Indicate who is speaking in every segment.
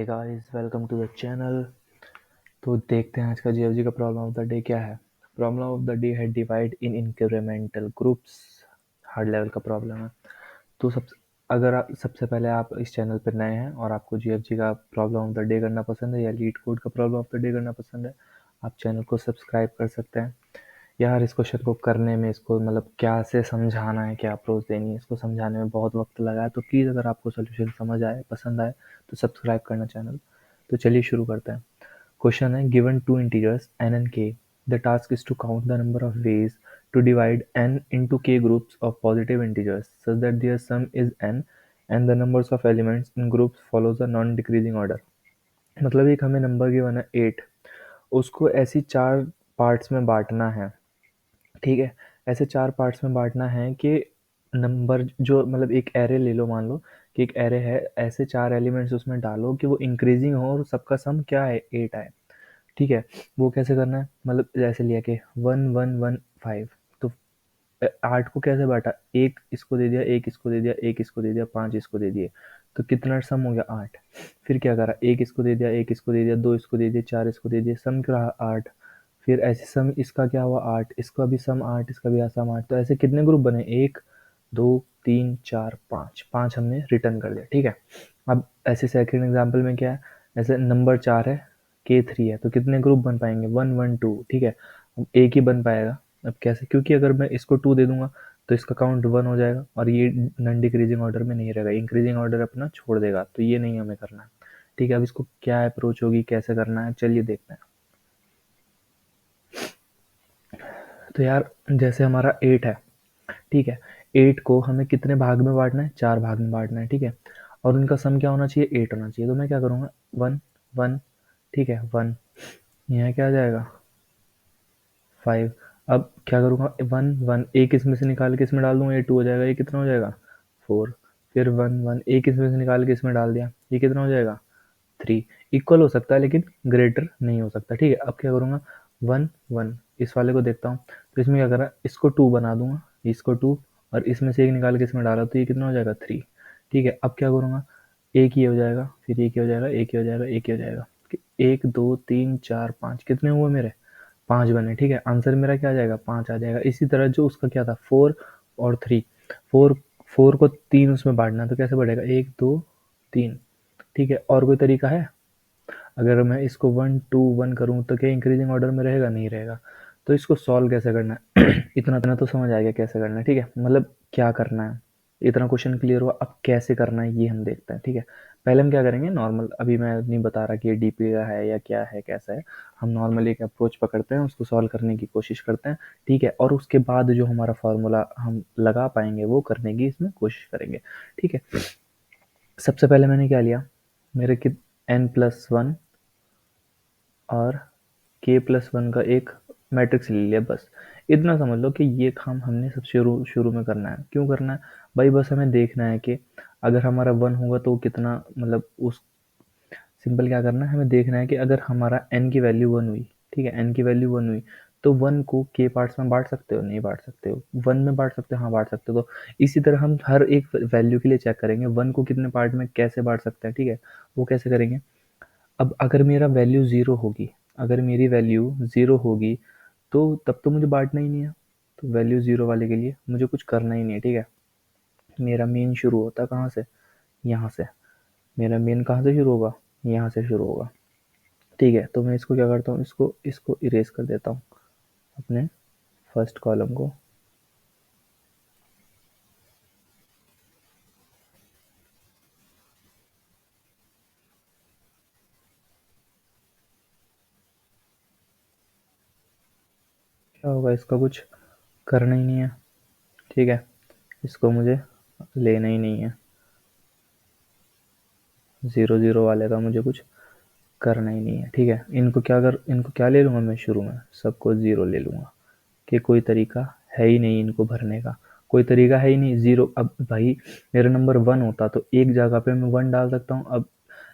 Speaker 1: Hey guys, welcome to the channel। तो देखते हैं आज का जीएफजी का प्रॉब्लम ऑफ द डे क्या है। प्रॉब्लम ऑफ द डे है divide in incremental groups. Hard level का प्रॉब्लम है। तो अगर आप सबसे पहले आप इस चैनल पर नए हैं और आपको जीएफजी का प्रॉब्लम ऑफ द डे करना पसंद है या लीड कोड का प्रॉब्लम ऑफ द डे करना पसंद है, आप चैनल को सब्सक्राइब कर सकते हैं। यार इस क्वेश्चन को करने में इसको मतलब क्या से समझाना है, क्या अप्रोच देनी है, इसको समझाने में बहुत वक्त लगा है। तो प्लीज़ अगर आपको सोल्यूशन समझ आए, पसंद आए तो सब्सक्राइब करना चैनल। तो चलिए शुरू करते हैं। क्वेश्चन है given two integers n and k। The task is to count the number of ways to divide n into k groups of positive integers such that their sum is n and the numbers of elements in groups follows a non decreasing order। मतलब एक हमें number given है 8, उसको ऐसी 4 parts में बांटना है। ठीक है, ऐसे 4 पार्ट्स में बांटना है कि नंबर जो मतलब एक एरे ले लो, मान लो कि एक एरे है, ऐसे 4 एलिमेंट्स उसमें डालो कि वो इंक्रीजिंग हो और सबका सम क्या है 8 आए। ठीक है, वो कैसे करना है, मतलब जैसे लिया कि 1 1 1 5। तो 8 को कैसे बांटा, एक इसको दे दिया, एक इसको दे दिया, एक इसको दे दिया, 5 इसको दे दिए। तो कितना सम हो गया 8। फिर क्या करा, एक इसको दे दिया, एक इसको दे दिया, 2 इसको दे दिए, 4 इसको दे दिए, सम क्या रहा 8। फिर ऐसे सम इसका क्या हुआ 8, इसका भी सम 8, इसका भी सम 8। तो ऐसे कितने ग्रुप बने, 1 2 3 4 5, 5 हमने रिटर्न कर दिया। ठीक है, अब ऐसे सेकंड एग्जांपल में क्या है, ऐसे नंबर 4 है, k3 है, तो कितने ग्रुप बन पाएंगे 1 1 2। ठीक है, अब एक ही बन पाएगा। अब कैसे, क्योंकि अगर मैं इसको 2 दे दूंगा तो इसका काउंट 1 हो जाएगा और ये नॉन डिक्रीजिंग ऑर्डर में नहीं रहेगा, इंक्रीजिंग ऑर्डर अपना छोड़ देगा। तो ये नहीं हमें करना है। ठीक है, अब इसको क्या अप्रोच होगी, कैसे करना है, चलिए देखते हैं। तो यार जैसे हमारा 8 है, ठीक है, 8 को हमें कितने भाग में बांटना है, 4 भाग में बांटना है। ठीक है, और उनका सम क्या होना चाहिए 8 होना चाहिए। तो मैं क्या करूँगा 1 1, ठीक है 1, यहाँ क्या आ जाएगा 5। अब क्या करूँगा 1 1, एक इसमें से निकाल के इसमें डाल दूंगा, ये 2 हो जाएगा, ये कितना हो जाएगा 4। फिर 1 1, एक इसमें से निकाल के इसमें डाल दिया, ये कितना हो जाएगा 3। इक्वल हो सकता है लेकिन ग्रेटर नहीं हो सकता। ठीक है, अब क्या करूँगा 1 1, इस वाले को देखता हूँ। तो इसमें क्या करा, इसको 2 बना दूंगा, इसको 2, और इसमें से एक निकाल के इसमें डाला तो ये कितना हो जाएगा 3। ठीक है, अब क्या करूँगा, एक ये हो जाएगा, फिर एक ये हो जाएगा, एक ये हो जाएगा, एक ये हो जाएगा। 1 2 3 4 5, कितने हुए मेरे 5 बने। ठीक है, आंसर मेरा क्या आ जाएगा 5 आ जाएगा। इसी तरह जो उसका क्या था 4 और 3, 4 4 को 3 उसमें बांटना, तो कैसे बढ़ेगा 1 2 3। ठीक है, और कोई तरीका है, अगर मैं इसको 1 2 1 करूँ तो क्या इंक्रीजिंग ऑर्डर में रहेगा, नहीं रहेगा। तो इसको सॉल्व कैसे करना है इतना इतना तो समझ आ गया कैसे करना है। ठीक है, मतलब क्या करना है, इतना क्वेश्चन क्लियर हुआ। अब कैसे करना है ये हम देखते हैं। ठीक है, पहले हम क्या करेंगे नॉर्मल, अभी मैं नहीं बता रहा कि ये डीपी का है या क्या है कैसा है। हम नॉर्मल एक अप्रोच पकड़ते हैं, उसको सॉल्व करने की कोशिश करते हैं। ठीक है, और उसके बाद जो हमारा फार्मूला हम लगा पाएंगे वो करने की इसमें कोशिश करेंगे। ठीक है, सबसे पहले मैंने क्या लिया, मेरे कि n+1 और k+1 का एक मैट्रिक्स ले लिया। बस इतना समझ लो कि ये काम हमने सबसे शुरू शुरू में करना है। क्यों करना है भाई, बस हमें देखना है कि अगर हमारा 1 होगा तो कितना, मतलब उस सिंपल क्या करना है, हमें देखना है कि अगर हमारा n की वैल्यू 1 हुई, ठीक है, n की वैल्यू 1 हुई, तो 1 को k पार्ट्स में बांट सकते हो, नहीं बांट सकते हो। 1 में बांट सकते हो, हाँ बांट सकते हो। तो इसी तरह हम हर एक वैल्यू के लिए चेक करेंगे 1 को कितने पार्ट में कैसे बांट सकते हैं। ठीक है, वो कैसे करेंगे, अब अगर मेरा वैल्यू ज़ीरो होगी, अगर मेरी वैल्यू ज़ीरो होगी तो तब तो मुझे बांटना ही नहीं है। तो वैल्यू ज़ीरो वाले के लिए मुझे कुछ करना ही नहीं है। ठीक है, मेरा मेन शुरू होता है कहाँ से, यहाँ से। मेरा मेन कहाँ से शुरू होगा, यहाँ से शुरू होगा। ठीक है, तो मैं इसको क्या करता हूँ, इसको इसको इरेज कर देता हूँ अपने फर्स्ट कॉलम को। क्या होगा, इसका कुछ करना ही नहीं है। ठीक है, इसको मुझे लेना ही नहीं है, ज़ीरो ज़ीरो वाले का मुझे कुछ करना ही नहीं है। ठीक है, इनको क्या ले लूँगा मैं, शुरू में सबको ज़ीरो ले लूँगा कि कोई तरीका है ही नहीं इनको भरने का, कोई तरीका है ही नहीं ज़ीरो। अब भाई मेरा नंबर 1 होता तो एक जगह पे मैं 1 डाल सकता हूँ, अब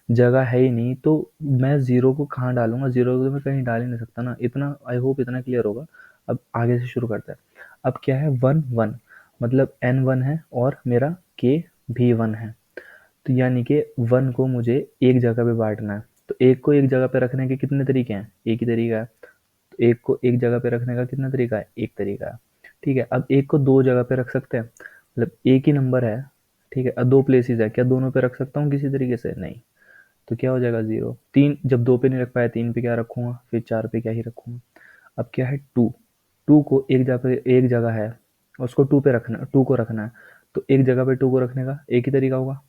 Speaker 1: जगह है ही नहीं तो मैं ज़ीरो को कहाँ डालूँगा, ज़ीरो को तो मैं कहीं डाल ही नहीं सकता ना। इतना आई होप इतना क्लियर होगा। अब आगे से शुरू करते हैं। अब क्या है 1 1, मतलब n 1 है और मेरा k भी 1 है। तो यानी कि 1 को मुझे एक जगह पे बांटना है। तो एक को एक जगह पे रखने के कितने तरीके हैं? एक ही तरीका है। तो एक को एक जगह पे रखने का कितना तरीका है? एक तरीका है। ठीक है, अब एक को दो जगह पे रख सकते हैं, मतलब एक ही नंबर है, ठीक है, अब दो प्लेसेस है, क्या दोनों पे रख सकता हूँ किसी तरीके से? नहीं। तो क्या हो जाएगा? जीरो। तीन, जब दो पे नहीं रख पाया, तीन पे क्या रखूंगा? फिर चार पे क्या ही रखूंगा। अब क्या है? टू। टू को एक जगह है, उसको टू पे रखना, टू को रखना है, तो एक जगह पे टू को रखने का एक ही तरीका होगा,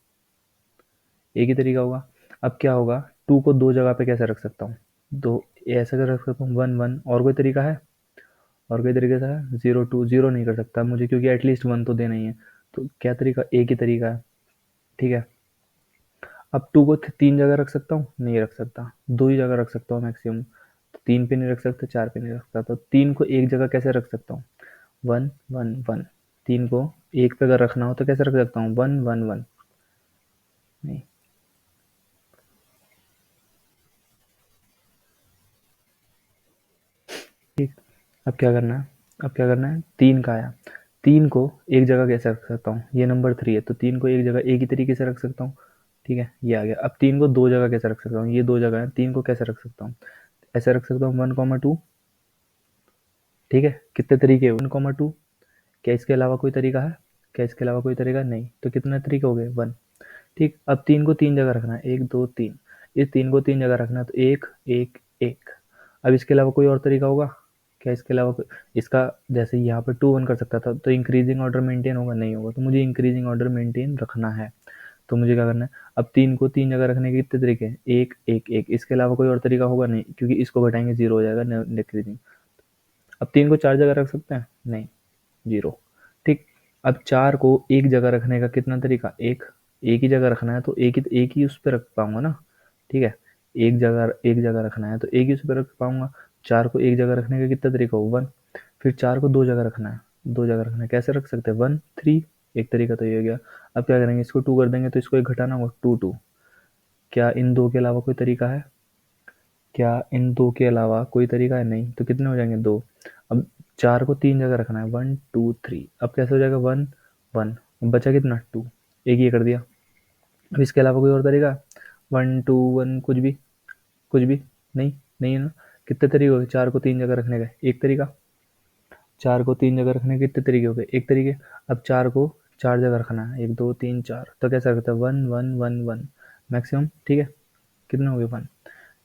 Speaker 1: एक ही तरीका होगा। अब क्या होगा? टू को दो जगह पे कैसे रख सकता हूँ? दो, ऐसे कर रख सकता हूँ, वन वन। और कोई तरीका है? और कोई तरीके से है? जीरो टू, जीरो नहीं कर सकता मुझे, क्योंकि एटलीस्ट वन तो देना ही है। तो क्या तरीका? एक ही तरीका है। ठीक है, अब टू को तीन जगह रख सकता हूँ? नहीं रख सकता, दो ही जगह रख सकता हूँ मैक्सिमम। तो तीन पे नहीं रख सकता, चार पे नहीं रख सकता, तो तीन को एक जगह कैसे रख सकता हूँ? One one one. तीन को एक पे अगर रखना हो तो कैसे रख सकता हूँ? One one one. नहीं। ठीक। अब क्या करना है? अब क्या करना है? तीन का आया, तीन को एक जगह कैसे रख सकता हूँ? ये नंबर थ्री है, तो तीन को एक जगह एक ही तरीके से रख सकता हूँ। ठीक है, ये आ गया। अब तीन को दो जगह कैसे रख सकता हूँ? ये दो जगह है, तीन को कैसे रख सकता हूँ? ऐसे रख सकता हूँ, वन कॉमा टू। ठीक है, कितने तरीके? One comma two. क्या इसके अलावा कोई तरीका है? क्या इसके अलावा कोई तरीका नहीं? तो कितने तरीके हो गए? वन। ठीक, अब तीन को तीन जगह रखना है, एक दो तीन। इस तीन को तीन जगह रखना है, तो एक एक एक। अब इसके अलावा कोई और तरीका होगा? क्या इसके अलावा कोई? इसका जैसे यहाँ पे टू वन कर सकता था, तो इंक्रीजिंग ऑर्डर मेंटेन होगा? नहीं होगा, तो मुझे इंक्रीजिंग ऑर्डर मेंटेन रखना है। तो मुझे क्या करना है? अब तीन को तीन जगह रखने के कितने तरीके हैं? एक एक एक। इसके अलावा कोई और तरीका होगा? नहीं, क्योंकि इसको घटाएंगे जीरो हो जाएगा डिक्रीजिंग। अब तीन को चार जगह रख सकते हैं? नहीं, जीरो। ठीक, अब चार को एक जगह रखने का कितना तरीका? एक। एक ही जगह रखना है तो एक ही उस पर रख पाऊंगा ना। ठीक है, एक जगह रखना है तो एक ही उस पर रख पाऊंगा। चार को एक जगह रखने का कितना तरीका हो? वन। फिर चार को दो जगह रखना है, दो जगह रखना है, कैसे रख सकते हैं? One three. एक तरीका तो ये हो गया। अब क्या करेंगे? इसको टू कर देंगे, तो इसको एक घटाना होगा, टू टू। क्या इन दो के अलावा कोई तरीका है? क्या इन दो के अलावा कोई तरीका है? नहीं, तो कितने हो जाएंगे? दो। अब चार को तीन जगह रखना है, वन टू थ्री। अब कैसे हो जाएगा? One one. बचा कितना? टू। एक ये कर दिया। अब इसके अलावा कोई और तरीका? वन टू वन, कुछ भी? कुछ भी? नहीं, नहीं है ना। कितने तरीके हो गए चार को तीन जगह रखने का? एक तरीका। चार को तीन जगह रखने के कितने तरीके हो गए? एक तरीके। अब चार को चार जगह रखना है, एक दो तीन चार, तो कैसे रखते हैं? One one one one maximum. ठीक है, कितने हो गए? वन।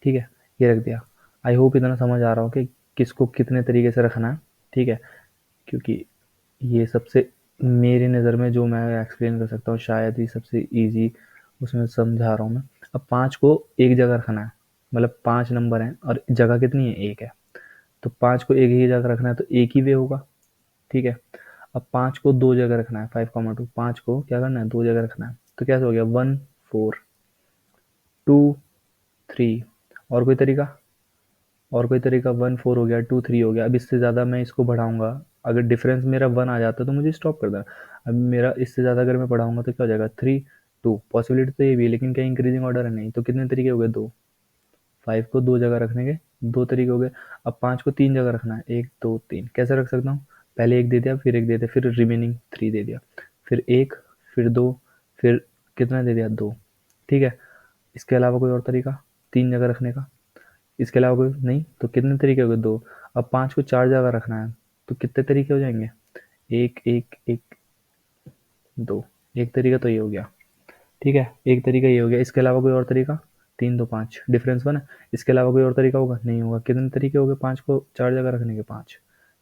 Speaker 1: ठीक है, ये रख दिया। आई होप इतना समझ आ रहा हो कि किसको कितने तरीके से रखना है। ठीक है, क्योंकि ये सबसे, मेरी नज़र में जो मैं एक्सप्लेन कर सकता हूँ शायद ही सबसे इजी उसमें समझा रहा हूँ मैं। अब पाँच को एक जगह रखना है, मतलब पांच नंबर हैं और जगह कितनी है? एक है। तो पाँच को एक ही जगह रखना है, तो एक ही वे होगा। ठीक है, अब पाँच को दो जगह रखना है, फाइव कॉमा टू। पाँच को क्या करना है? दो जगह रखना है, तो कैसे हो गया? One four, two three. और कोई तरीका? और कोई तरीका? वन फोर हो गया, टू थ्री हो गया। अब इससे ज़्यादा मैं इसको बढ़ाऊंगा, अगर डिफरेंस मेरा वन आ जाता तो मुझे स्टॉप कर देना। अब मेरा इससे ज़्यादा अगर मैं बढ़ाऊंगा तो क्या हो जाएगा? Three to. पॉसिबिलिटी तो ये भी है, लेकिन क्या इंक्रीजिंग ऑर्डर है? नहीं, तो कितने तरीके हो गए? दो। फाइव को दो जगह रखने के दो तरीके हो गए। अब पाँच को तीन जगह रखना है, एक दो तीन। कैसे रख सकता हूँ? पहले एक दे दिया, फिर एक दे दिया, फिर रिमेनिंग थ्री दे दिया, फिर एक, फिर दो, फिर कितना दे दिया? दो। ठीक है, इसके अलावा कोई और तरीका तीन जगह रखने का? इसके अलावा कोई नहीं, तो कितने तरीके हो गए? दो। अब पाँच को चार जगह रखना है, तो कितने तरीके हो जाएंगे? एक एक एक, दो। एक तरीका तो ये हो गया। ठीक है, एक तरीका ये हो गया। इसके अलावा कोई और तरीका? तीन दो पाँच, डिफरेंस वन है। इसके अलावा कोई और तरीका होगा? नहीं होगा। कितने तरीके हो गए पाँच को चार जगह रखने के? पाँच।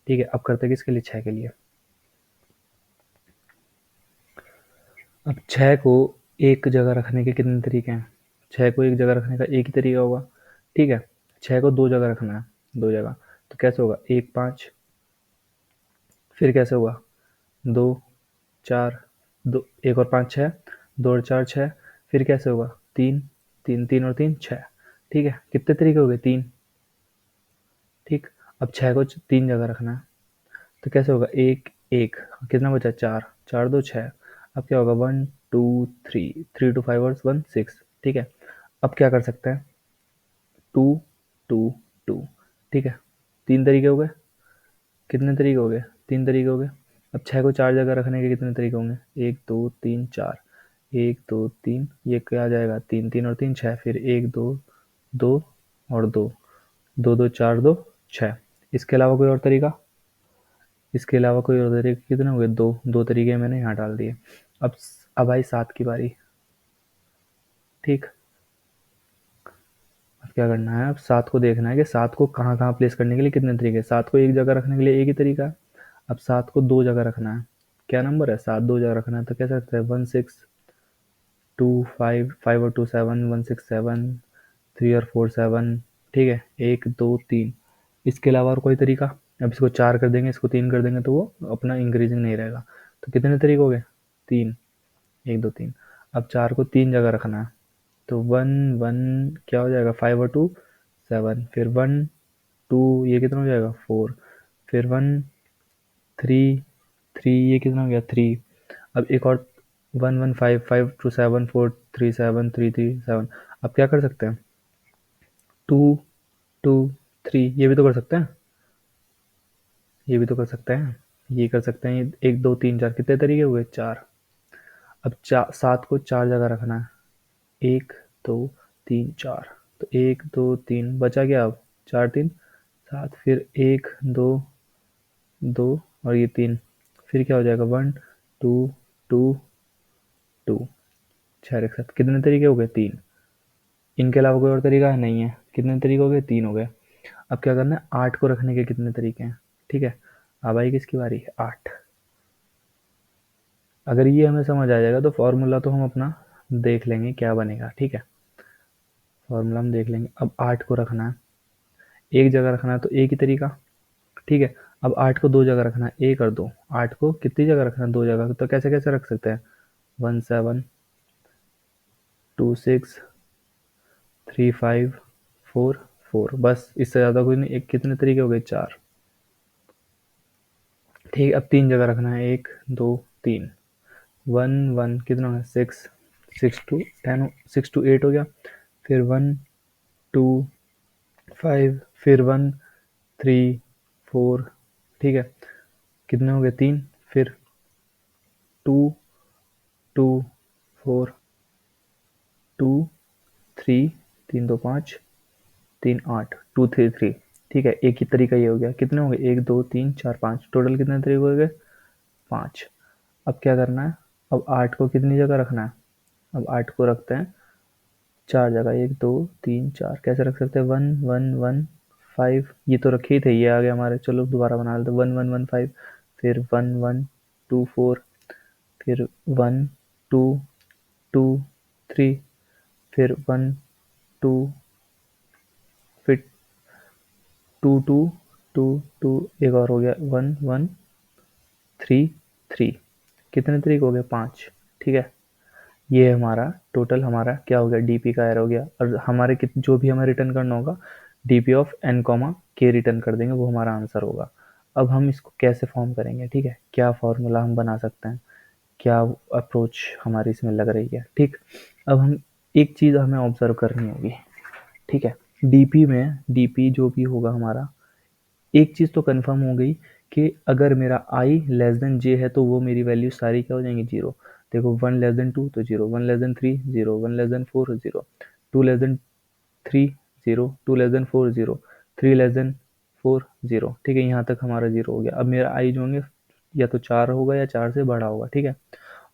Speaker 1: ठीक है, अब करते हैं किसके लिए? छः के लिए। अब छः को एक जगह रखने के कितने तरीके हैं? छः को एक जगह रखने का एक ही तरीका होगा। ठीक है, छः को दो जगह रखना है, दो जगह, तो कैसे होगा? एक पाँच, फिर कैसे होगा? दो चार, दो एक और पाँच छः, दो और चार छः, फिर कैसे होगा? तीन, तीन तीन और तीन छः। ठीक है, कितने तरीके हो गए? तीन। ठीक, अब छः को तीन जगह रखना है, तो कैसे होगा? एक एक, कितना बचा? चार, चार दो छः। अब क्या होगा? One two three, three two five और वन सिक्स। ठीक है, अब क्या कर सकते हैं? Two two two. ठीक है, तीन तरीके हो गए। कितने तरीके हो गए? तीन तरीके हो गए। अब छः को चार जगह रखने के कितने तरीके होंगे? एक दो तीन चार। 1 2 3, ये क्या आ जाएगा 3 3 और 3 6, फिर 1 2 2 और 2 2 2 4 2 6। इसके अलावा कोई और तरीका? इसके अलावा कोई और तरीके कितने हो गए? दो दो तरीके मैंने यहाँ डाल दिए। अब आई 7 की बारी। ठीक, अब क्या करना है? अब 7 को देखना है कि 7 को कहाँ कहाँ प्लेस करने के लिए कितने तरीके। 7 को एक जगह रखने के लिए एक ही तरीका है। अब 7 को दो जगह रखना है। क्या नंबर है? 7 दो जगह रखना है तो कैसे रखते हैं? 1 6 2 5 5 और 2 7 1 6 7 3 और 4 7। ठीक है, 1 2 3। इसके अलावा और कोई तरीका? अब इसको 4 कर देंगे, इसको 3 कर देंगे तो वो अपना इंक्रीजिंग नहीं रहेगा। तो कितने तरीके हो गए? 3। 1 2 3। अब 4 को 3 जगह रखना है तो 1 1 क्या हो जाएगा? 5 और 2 7, फिर 1 2, ये कितना हो जाएगा? 4, फिर 1 3 3, ये कितना हो गया? 3। अब एक और 1 1 5 5 2 7 4 3 7 3 3 7। अब क्या कर सकते हैं? 2 2 3, ये भी तो कर सकते हैं। ये भी तो कर सकते हैं। ये कर सकते हैं। 1 2 3 4, कितने तरीके हुए? 4। अब 7 को 4 जगह रखना है। 1 2 3 4, तो 1 2 3 बचा क्या? अब 4 3 7, फिर 1 2 2 और ये 3, फिर क्या हो जाएगा? 1 2 2 2। 6 एक साथ कितने तरीके हो गए? 3। इनके अलावा कोई और तरीका है? नहीं है। कितने तरीके हो गए? 3 हो गए। अब क्या करना है? 8 को रखने के कितने तरीके हैं? ठीक है, अब आई किसकी बारी? 8। अगर ये हमें समझ आ जाएगा तो फॉर्मूला तो हम अपना देख लेंगे क्या बनेगा। ठीक है, फॉर्मूला हम देख लेंगे। अब 8 को रखना है एक जगह, रखना है तो एक ही तरीका। ठीक है, अब 8 को दो जगह रखना है, 1 और 2। 8 को कितनी जगह रखना है? दो जगह। तो कैसे कैसे रख सकते हैं? 1 7 2 6 3 5 4 4, बस इससे ज़्यादा कोई नहीं। एक कितने तरीके हो गए? 4। ठीक है, अब 3 जगह रखना है, 1 2 3। 1 1 कितना है? 6 6 टू 10, 6 टू 8 हो गया, फिर 1 2 5, फिर 1 3 4। ठीक है, कितने हो गए? 3, फिर 2 2 4 2 3 3 2 5 3 8 2 3 3। ठीक है, एक ही तरीका ये हो गया। कितने हो गए? 1 2 3 4 5, टोटल कितने तरीके हो गए? 5। अब क्या करना है? अब 8 को कितनी जगह रखना है? अब 8 को रखते हैं 4 जगह, 1 2 3 4। कैसे रख सकते हैं? 1 1 1 5, ये तो रखे ही थे, ये आ गए हमारे। चलो दोबारा बना लेते। 1 1 1 5, फिर 1 1 2 4, फिर 1 2 2 3, फिर 1 2, फिर 2 2 2 2, एक और हो गया 1 1 3 3। कितने तरीके हो गए? 5। ठीक है, ये हमारा टोटल हमारा क्या हो गया? डीपी का एरो हो गया। और हमारे जो भी हमें रिटर्न करना होगा, डीपी ऑफ एन कॉमा के रिटर्न कर देंगे, वो हमारा आंसर होगा। अब हम इसको कैसे फॉर्म करेंगे? ठीक है, क्या फॉर्मूला हम बना सकते हैं, क्या अप्रोच हमारी इसमें लग रही है? ठीक, अब हम एक चीज़ हमें ऑब्जर्व करनी होगी। ठीक है, डीपी में डीपी जो भी होगा हमारा, एक चीज़ तो कंफर्म हो गई कि अगर मेरा आई लेस देन जे है तो वो मेरी वैल्यू सारी क्या हो जाएंगी? जीरो। देखो, 1 लेस देन 2 तो zero, 1 less than 3 zero, 1 less than 4 zero, 2 less than 3 zero, 2 less than 4 zero, 3 less than 4 zero. ठीक है, यहाँ तक हमारा जीरो हो गया। अब मेरा आई जो होंगे या तो 4 होगा या 4 से बड़ा होगा। ठीक है,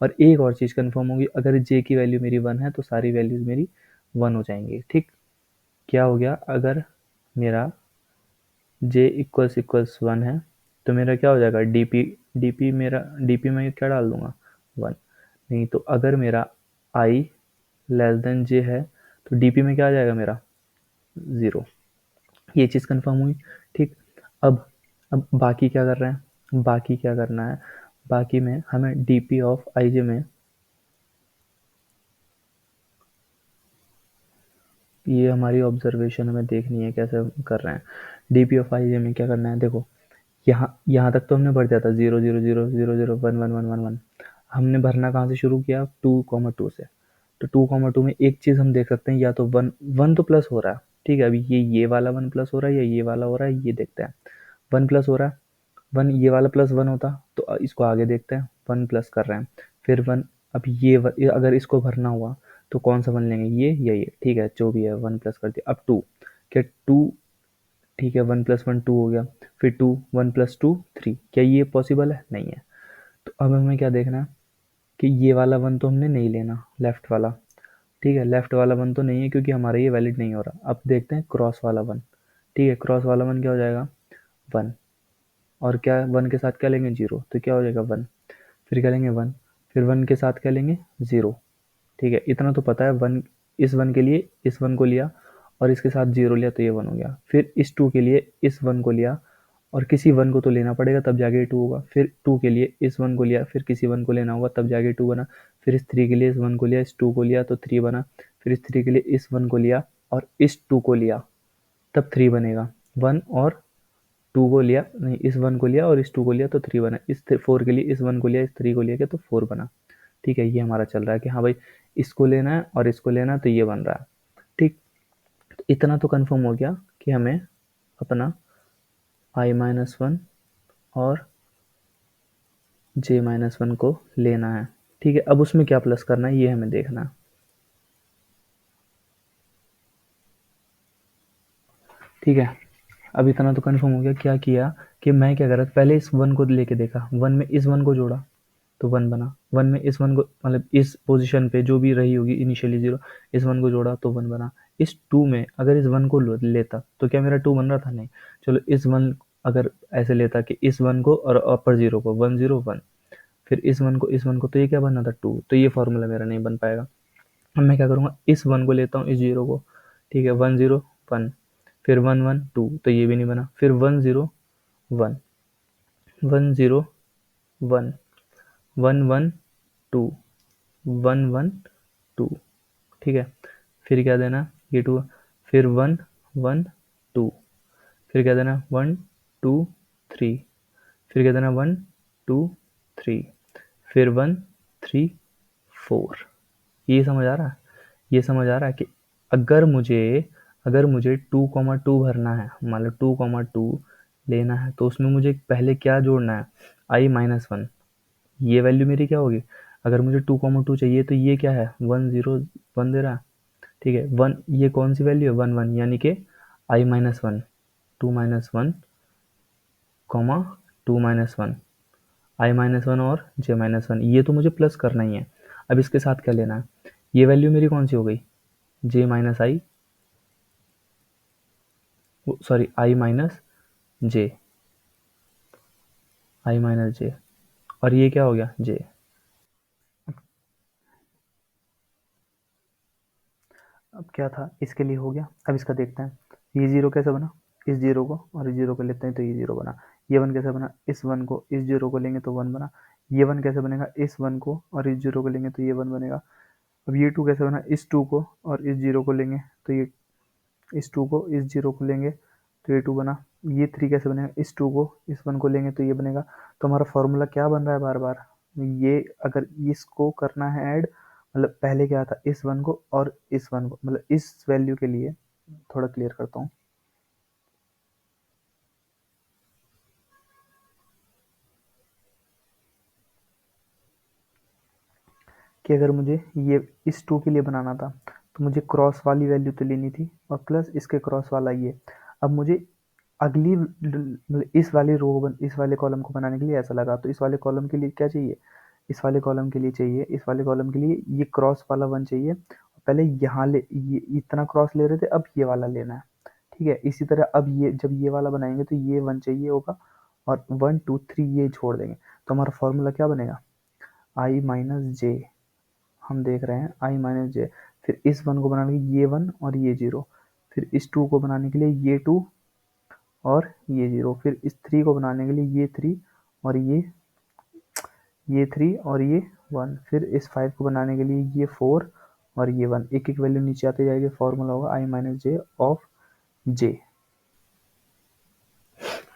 Speaker 1: और एक और चीज़ कंफर्म होगी, अगर जे की वैल्यू मेरी 1 है तो सारी वैल्यूज मेरी 1 हो जाएंगी। ठीक, क्या हो गया? अगर मेरा जे इक्वल्स 1 है तो मेरा क्या हो जाएगा? डीपी डीपी मेरा डीपी में क्या डाल दूंगा? 1। नहीं तो अगर मेरा आई लेस देन जे है तो डीपी में क्या आ जाएगा मेरा? 0। ये चीज़ कंफर्म हुई। ठीक, अब अब बाकी क्या कर रहे हैं? बाकी क्या करना है? बाकी में हमें डीपी ऑफ आई जे में, ये हमारी ऑब्जर्वेशन हमें देखनी है कैसे कर रहे हैं। डीपी ऑफ आई जे में क्या करना है? देखो, यहाँ यहाँ तक तो हमने भर दिया था 0 0 0 0 0 1 1 1 1 1। हमने भरना कहाँ से शुरू किया? 2 2 से। तो 2 2 में एक चीज़ हम देख सकते हैं, या तो 1 1 तो प्लस हो रहा है। ठीक है, अभी ये वाला 1 प्लस हो रहा है या ये वाला हो रहा है, ये देखते हैं। 1 प्लस हो रहा है, 1 ये वाला प्लस 1 होता तो इसको आगे देखते हैं। 1 प्लस कर रहे हैं, फिर 1 अब ये अगर इसको भरना हुआ तो कौन सा वन लेंगे, ये या ये, ठीक है, जो भी है 1 प्लस कर दिया। अब 2, क्या 2, ठीक है, 1 प्लस 1 2 हो गया, फिर 2 1 प्लस 2 3, क्या ये पॉसिबल है, नहीं है। तो अब हमें क्या देखना है कि ये वाला वन तो हमने नहीं लेना, लेफ्ट वाला, ठीक है, लेफ्ट वाला वन तो नहीं है क्योंकि हमारा ये वैलिड नहीं हो रहा। अब देखते हैं क्रॉस वाला वन, ठीक है, क्रॉस वाला वन क्या हो जाएगा, 1, और क्या वन के साथ क्या लेंगे, 0, तो क्या हो जाएगा 1, फिर क्या लेंगे 1, फिर 1 के साथ क्या लेंगे 0, ठीक है, इतना तो पता है। 1, इस 1 के लिए इस 1 को लिया और इसके साथ 0 लिया तो ये 1 हो गया, फिर इस 2 के लिए इस 1 को लिया और किसी 1 को तो लेना पड़ेगा तब जाके 2 होगा, फिर 2 के लिए इस 1 को लिया, फिर किसी 1 को लेना होगा तब जाके 2 बना, फिर इस 3 के लिए इस 1 को लिया, इस 2 को लिया तो 3 बना, फिर इस 3 के लिए इस 1 को लिया और इस 2 को लिया तब 3 बनेगा। 1 और 2 को लिया, नहीं, इस 1 को लिया और इस 2 को लिया तो 3 बना, इस 4 के लिए इस 1 को लिया, इस 3 को लिया क्या तो 4 बना, ठीक है। ये हमारा चल रहा है कि हाँ भाई इसको लेना है और इसको लेना है तो ये बन रहा है, ठीक। तो इतना तो कंफर्म हो गया कि हमें अपना i-1 और j-1 को लेना है, ठीक है। अब उसमें क्या प्लस करना है ये हमें देखना है, ठीक है। अब इतना तो कंफर्म हो गया, क्या किया कि मैं क्या कर रहा था, पहले इस 1 को लेके देखा, 1 में इस 1 को जोड़ा तो 1 बना, 1 में इस 1 को, मतलब इस पोजीशन पे जो भी रही होगी इनिशियली 0, इस 1 को जोड़ा तो 1 बना। इस 2 में अगर इस 1 को लेता तो क्या मेरा 2 बन रहा था, नहीं। चलो इस 1 अगर ऐसे लेता कि इस 1 को और अपर 0 को, 1 0 1, फिर इस 1 को इस 1 को, तो ये क्या बनना था 2, तो ये फॉर्मूला मेरा नहीं बन पाएगा। अब मैं क्या करूँगा, इस 1 को लेता हूँ, इस 0 को, ठीक है, 1 0 1, फिर 1 1 2, तो ये भी नहीं बना, फिर 1 0 1, 1 0 1, 1 1 2, 1 1 2, ठीक है। फिर क्या देना, ये 2, फिर 1 1 2, फिर क्या देना 1 2 3, फिर क्या देना 1 2 3, फिर 1 3 4। ये समझ आ रहा है, ये समझ आ रहा है कि अगर मुझे 2,2 भरना है, मान लो 2,2 लेना है तो उसमें मुझे पहले क्या जोड़ना है, i-1, ये वैल्यू मेरी क्या होगी, अगर मुझे 2,2 चाहिए तो ये क्या है 1 0 1 दे रहा है, ठीक है, 1, ये कौन सी वैल्यू है 1 1, यानी कि i-1 2-1 कॉमा 2-1 i-1 और j-1, ये तो मुझे प्लस करना ही है। अब इसके साथ क्या लेना है, ये वैल्यू मेरी कौन सी हो गई, j माइनस आई, सॉरी i-j और ये क्या हो गया j। अब क्या था, इसके लिए हो गया। अब इसका देखते हैं, ये 0 कैसे बना, इस 0 को और इस 0 को लेते हैं तो ये 0 बना। ये 1 कैसे बना, इस 1 को इस 0 को लेंगे तो 1 बना। ये 1 कैसे बनेगा, इस 1 को और इस 0 को लेंगे तो ये 1 बनेगा। अब ये 2 कैसे बना, इस 2 को और इस 0 को लेंगे तो ये, इस 2 को इस 0 को लेंगे तो ये 2 बना। ये 3 कैसे बनेगा, इस 2 को इस 1 को लेंगे तो ये बनेगा। तो हमारा फॉर्मूला क्या बन रहा है बार बार, ये अगर इसको करना है ऐड, मतलब पहले क्या था, इस 1 को और इस 1 को, मतलब इस वैल्यू के लिए थोड़ा क्लियर करता हूँ कि अगर मुझे ये इस 2 के लिए बनाना था तो मुझे क्रॉस वाली वैल्यू तो लेनी थी और प्लस इसके क्रॉस वाला ये। अब मुझे अगली मतलब इस वाले कॉलम को बनाने के लिए ऐसा लगा, तो इस वाले कॉलम के लिए क्या चाहिए, इस वाले कॉलम के लिए चाहिए, इस वाले कॉलम के लिए ये क्रॉस वाला 1 चाहिए। पहले यहाँ ले ये इतना क्रॉस ले रहे थे, अब ये वाला लेना है, ठीक है। इसी तरह अब ये जब ये वाला बनाएंगे तो ये 1 चाहिए होगा और 1 2 3 ये छोड़ देंगे तो हमारा फॉर्मूला क्या बनेगा, i-j। हम देख रहे हैं i-j, फिर इस 1 को बनाने के लिए ये 1 और ये 0, फिर इस 2 को बनाने के लिए ये 2 और ये 0, फिर इस 3 को बनाने के लिए ये 3 और ये 3 और ये 1, फिर इस 5 को बनाने के लिए ये 4 और ये 1, एक एक वैल्यू नीचे आते जाएगी, फॉर्मूला होगा i-j ऑफ j।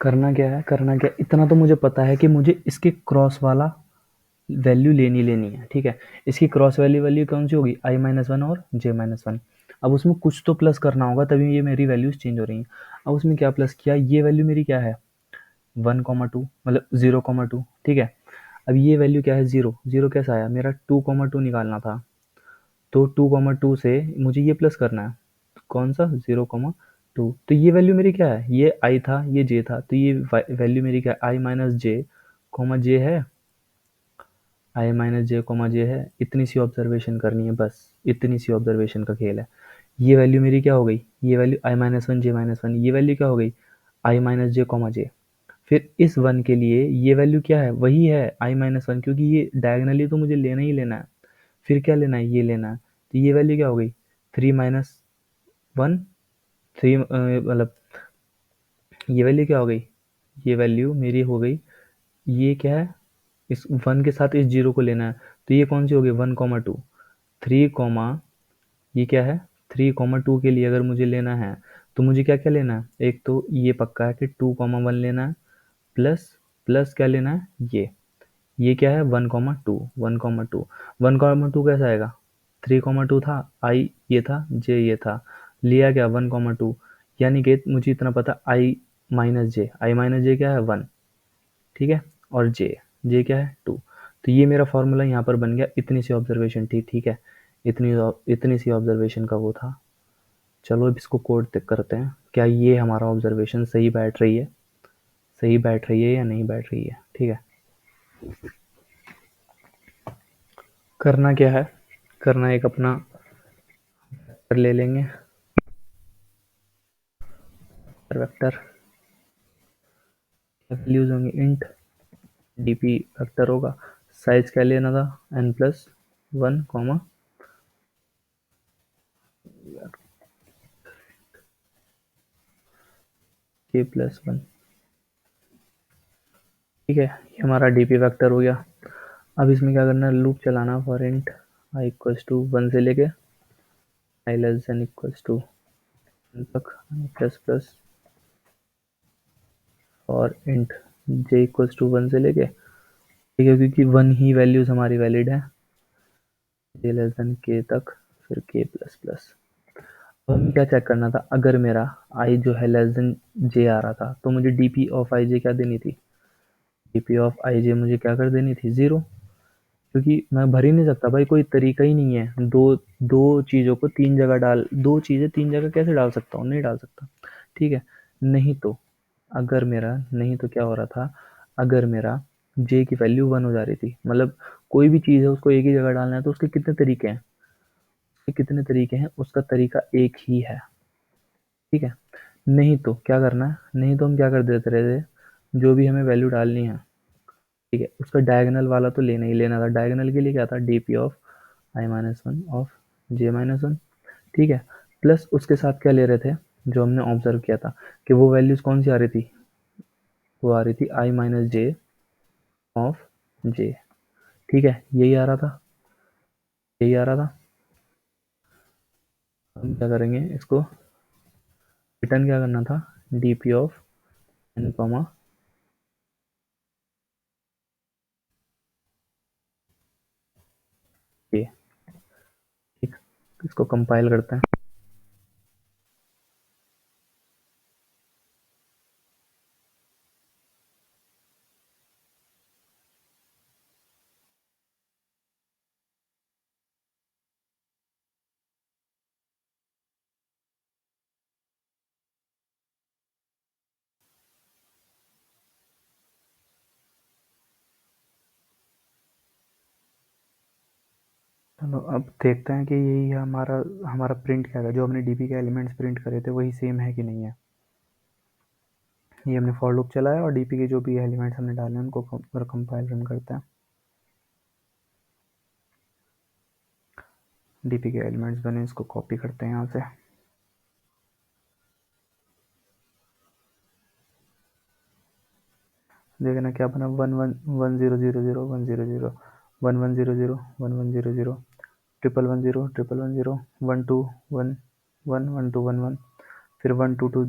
Speaker 1: करना क्या है, करना क्या, इतना तो मुझे पता है कि मुझे इसके क्रॉस वाला वैल्यू लेनी है, ठीक है। इसकी क्रॉस वैल्यू कौन सी होगी, i-1 और j-1। अब उसमें कुछ तो प्लस करना होगा तभी ये मेरी वैल्यूज चेंज हो रही हैं। अब उसमें क्या प्लस किया, ये वैल्यू मेरी क्या है 1,2 मतलब 0,2, ठीक है। अब ये वैल्यू क्या है, 0, 0 कैसे आया, मेरा 2,2 निकालना था, तो 2,2 से मुझे ये प्लस करना है, कौन सा, 0,2, तो ये वैल्यू मेरी क्या है, ये i था, ये j था, तो ये वैल्यू मेरी क्या है, i माइनस जे कोमा जे है, i माइनस जे कोमा जे है, इतनी सी ऑब्जर्वेशन करनी है बस, इतनी सी ऑब्जर्वेशन का खेल है। ये वैल्यू मेरी क्या हो गई, ये value i minus one J minus one, ये वैल्यू क्या हो गई, i माइनस जे कोमा जे। फिर इस वन के लिए ये वैल्यू क्या है, वही है i माइनस वन, क्योंकि ये डायगनली तो मुझे लेना ही लेना है। फिर क्या लेना है, ये लेना है, तो ये वैल्यू क्या हो गई, 3 माइनस वन, 3 मतलब ये वैल्यू क्या हो गई, ये वैल्यू मेरी हो गई, ये क्या है, इस वन के साथ इस जीरो को लेना है, तो ये कौन सी हो गई, 1,2, 3 कॉमा, ये क्या है, 3,2 के लिए अगर मुझे लेना है तो मुझे क्या क्या लेना है, एक तो ये पक्का है कि 2,1 लेना है, प्लस प्लस क्या लेना है, ये क्या है, 1,2, 1,2, 1,2 कैसे आएगा, 3,2 था, आई ये था, जे ये था, लिया क्या 1,2, यानी कि मुझे इतना पता, आई माइनस जे क्या है 1, ठीक है, और जे क्या है 2, तो ये मेरा फॉर्मूला यहाँ पर बन गया, इतनी सी ऑब्जर्वेशन थी, ठीक है, इतनी इतनी सी ऑब्जर्वेशन का वो था। चलो अब इसको कोड तक करते हैं, क्या ये हमारा ऑब्जर्वेशन सही बैठ रही है, सही बैठ रही है या नहीं बैठ रही है, ठीक है। करना क्या है, करना एक अपना ले लेंगे वेक्टर, वैल्यूज होंगी इंट, डीपी वेक्टर होगा, साइज क्या लेना था, n plus one comma k plus one, ठीक है, ये हमारा डीपी वेक्टर हो गया। अब इसमें क्या करना है, लूप चलाना, for int i equals to 1 से लेके i less than equals to तक, प्लस प्लस और इंट j इक्वल्स टू 1 से लेके, ठीक है, क्योंकि 1 ही वैल्यूज हमारी वैलिड है, j लेस देन k तक, फिर k प्लस प्लस। अब हमें क्या चेक करना था, अगर मेरा i जो है लेस देन j आ रहा था, तो मुझे dp ऑफ i j क्या देनी थी, dp ऑफ i j मुझे क्या कर देनी थी, 0, क्योंकि मैं भर ही नहीं सकता भाई, कोई तरीका ही नहीं है, दो दो चीज़ों को तीन जगह डाल, दो चीज़ें तीन जगह कैसे डाल सकता हूँ, नहीं डाल सकता, ठीक है। नहीं तो अगर मेरा, नहीं तो क्या हो रहा था, अगर मेरा j की वैल्यू 1 हो जा रही थी, मतलब कोई भी चीज़ है उसको एक ही जगह डालना है, तो उसके कितने तरीके हैं, उसके कितने तरीके हैं, उसका तरीका एक ही है, ठीक है। नहीं तो क्या करना है, नहीं तो हम क्या कर देते रहे थे, जो भी हमें वैल्यू डालनी है, ठीक है, उसका डायगोनल वाला तो लेना ही लेना था, डायगोनल के लिए क्या था, DP of I minus one of J minus one, ठीक है, प्लस उसके साथ क्या ले रहे थे, जो हमने ऑब्जर्व किया था कि वो वैल्यूज कौन सी आ रही थी, वो आ रही थी आई माइनस जे ऑफ जे, ठीक है, यही आ रहा था, यही आ रहा था। हम क्या करेंगे, इसको रिटर्न क्या करना था, डीपी ऑफ एन कॉमा के, ठीक, इसको कंपाइल करते हैं। चलो अब देखते हैं कि यही हमारा हमारा प्रिंट क्या है, जो हमने डीपी के एलिमेंट्स प्रिंट करे थे वही सेम है कि नहीं है। ये हमने फॉर लूप चलाया और डीपी के जो भी एलिमेंट्स हमने डाले हैं उनको कंपाइल रन करते हैं। डीपी के एलिमेंट्स बने, इसको कॉपी करते हैं यहाँ से, देखना क्या बना, 1 1 1 0 0 0 1 0 0 1 1 0 0 1 1 0 0 ट्रिपल 1 0 ट्रिपल 1 0 1 2 1 1 1 2 1 1, फिर 1 2 2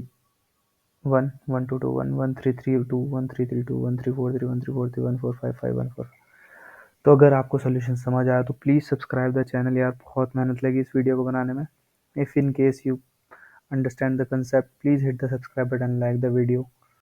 Speaker 1: 1 1 2 2 1 1 3 3 2 1 3 3 2 1 3 4 3 1 3 4 3 1 4 5 5 1 4। तो अगर आपको सोल्यूशन समझ आया तो प्लीज़ सब्सक्राइब द चैनल यार, बहुत मेहनत लगी इस वीडियो को बनाने में। If in case you understand the concept, please hit the subscribe button, like the video